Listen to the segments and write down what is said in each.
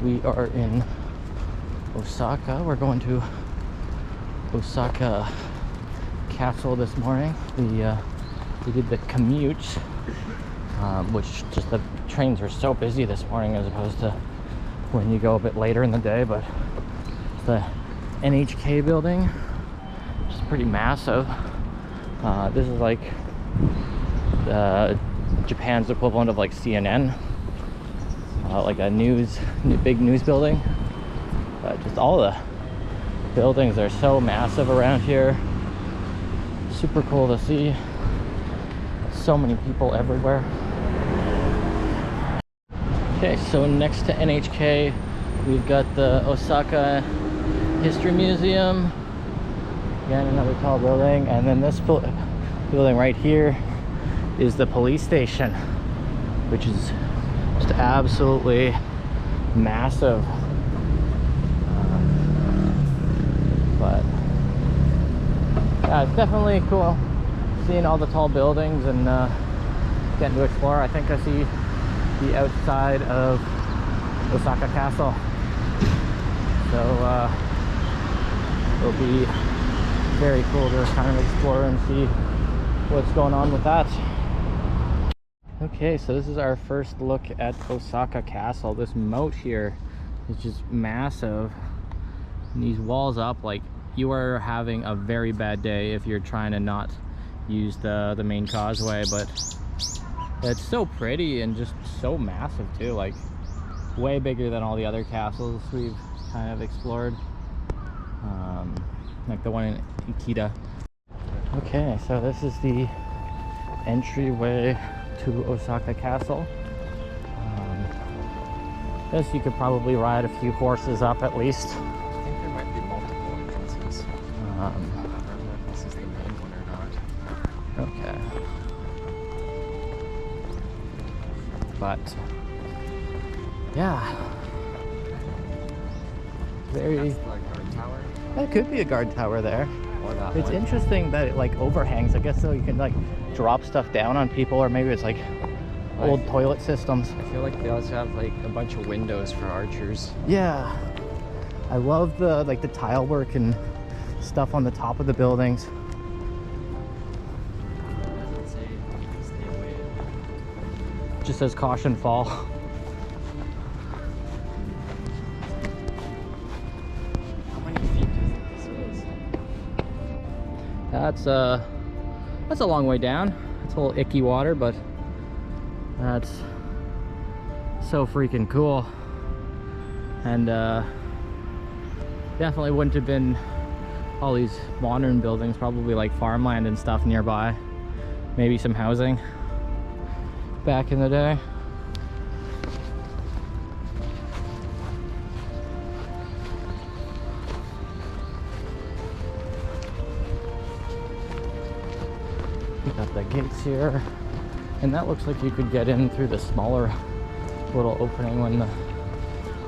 We are in Osaka. We're going to Osaka Castle this morning. We did the commute, which just the trains were so busy this morning as opposed to when you go a bit later in the day. But the NHK building, which is pretty massive. This is like Japan's equivalent of like CNN, like a big news building. But just all the buildings are so massive around here. Super cool to see. So many people everywhere. Okay, so next to NHK, we've got the Osaka History Museum. Again, another tall building. And then this building right here is the police station, which is just absolutely massive. But yeah, it's definitely cool seeing all the tall buildings and getting to explore. I think I see the outside of Osaka Castle, so it'll be very cool to kind of explore and see what's going on with that. Okay, so this is our first look at Osaka Castle. This moat here is just massive, and these walls up, like, you are having a very bad day if you're trying to not use the main causeway. But it's so pretty and just so massive too, like way bigger than all the other castles we've kind of explored, like the one in Ikeda. Okay, so this is the entryway to Osaka Castle. This you could probably ride a few horses up at least. I think there might be multiple entrances. I don't know if this is the main one or not. Okay. But yeah, very. That's the guard tower. That could be a guard tower there. Or that It's one. interesting that it like overhangs. I guess so you can like drop stuff down on people, or maybe it's like old toilet systems. I feel like they also have like a bunch of windows for archers. Yeah, I love the like the tile work and stuff on the top of the buildings. Let's say stay away. Just says caution fall. How many feet do you think this is? That's a long way down. It's a little icky water, but that's so freaking cool. And definitely wouldn't have been all these modern buildings, probably like farmland and stuff nearby, maybe some housing back in the day. We got the gates here, and that looks like you could get in through the smaller little opening when the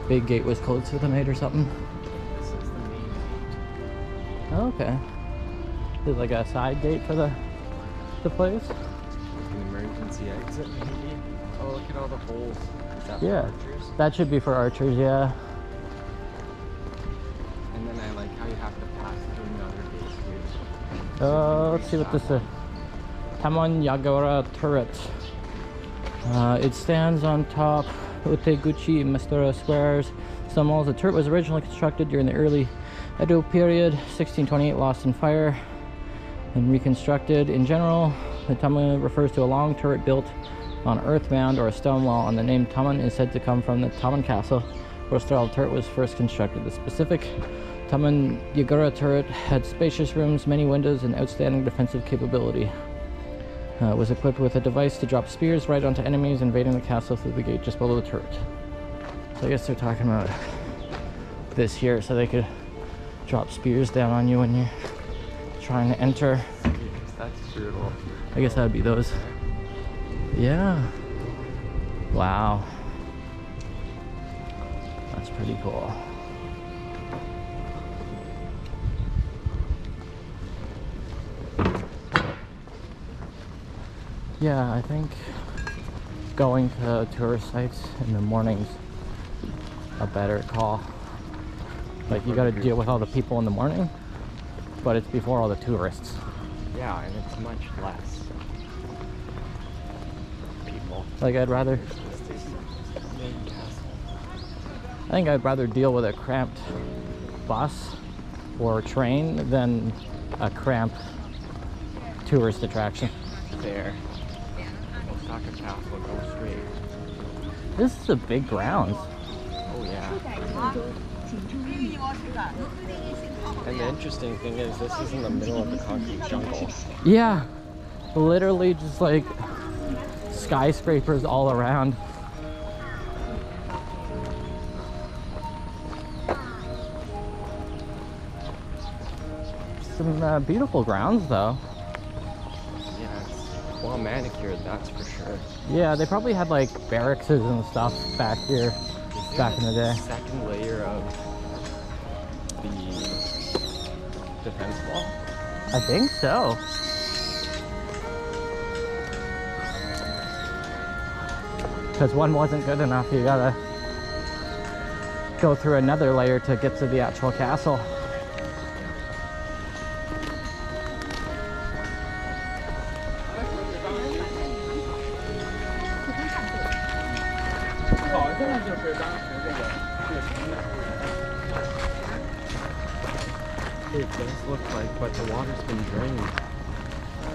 big gate was closed for the night or something. This is the main gate. Oh, okay. There's like a side gate for the place. Like an emergency exit maybe. Oh, look at all the holes. Is that for Yeah, archers? that should be for archers. Yeah. And then I like how you have to pass through another gate too. Let's see what this is. Tamon Yagara turret. It stands on top Uteguchi Mastura Square's stone walls. The turret was originally constructed during the early Edo period, 1628, lost in fire and reconstructed. In general, the Tamon refers to a long turret built on earth mound or a stone wall, and the name Tamon is said to come from the Tamon Castle, where a style turret was first constructed. The specific Tamon Yagara turret had spacious rooms, many windows, and outstanding defensive capability. It was equipped with a device to drop spears right onto enemies invading the castle through the gate just below the turret. So I guess they're talking about this here, so they could drop spears down on you when you're trying to enter. That's brutal. I guess that would be those. Yeah. Wow. That's pretty cool. Yeah, I think going to tourist sites in the mornings a better call. Like you got to deal with all the people in the morning, but it's before all the tourists. Yeah, and it's much less people. Like I'd rather, Main castle. I think I'd rather deal with a cramped bus or train than a cramped tourist attraction. There. Osaka Castle, go straight. This is a big grounds. Oh yeah. And the interesting thing is this is in the middle of the concrete jungle. Yeah, literally just like skyscrapers all around. Some beautiful grounds though. Yeah, it's well manicured, that's for sure. Yeah, they probably had like barracks and stuff back here back in the day. Second layer of the defense wall. I think so. Because one wasn't good enough, you gotta go through another layer to get to the actual castle. It does look like, but the water's been drained.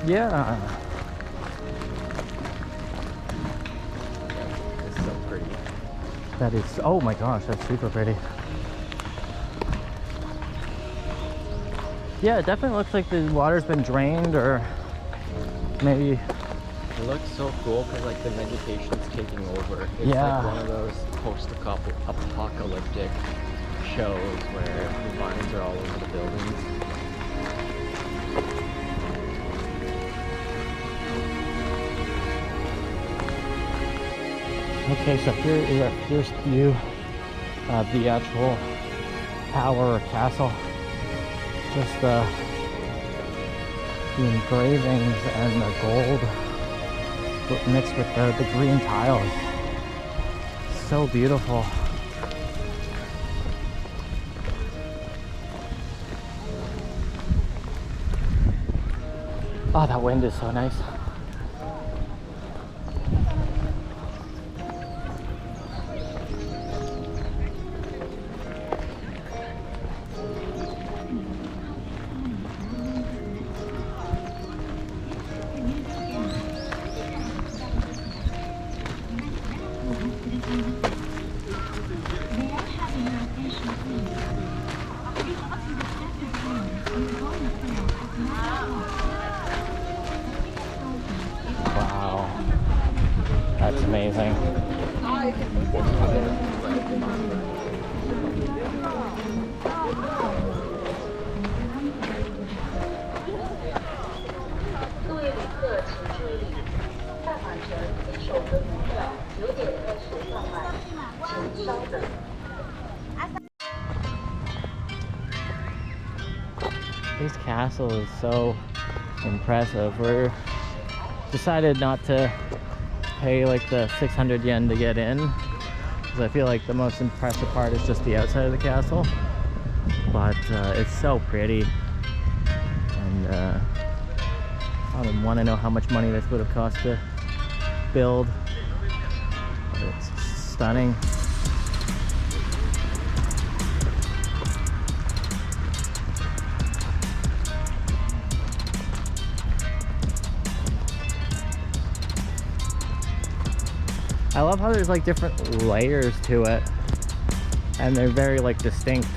Yeah. It's so pretty. That is, oh my gosh, that's super pretty. Yeah, it definitely looks like the water's been drained, or maybe. It looks so cool because like the vegetation's taking over. It's Yeah. like one of those post-apocalyptic shows where the vines are all over the buildings. Okay, so here is our first view of the actual tower or castle. Just the engravings and the gold mixed with the green tiles. So beautiful. Oh, that wind is so nice. Wow, that's amazing. This castle is so impressive. We're decided not to pay like the 600 yen to get in, because I feel like the most impressive part is just the outside of the castle. But it's so pretty, and I don't want to know how much money this would have cost to build, but it's stunning. I love how there's like different layers to it, and they're very like distinct.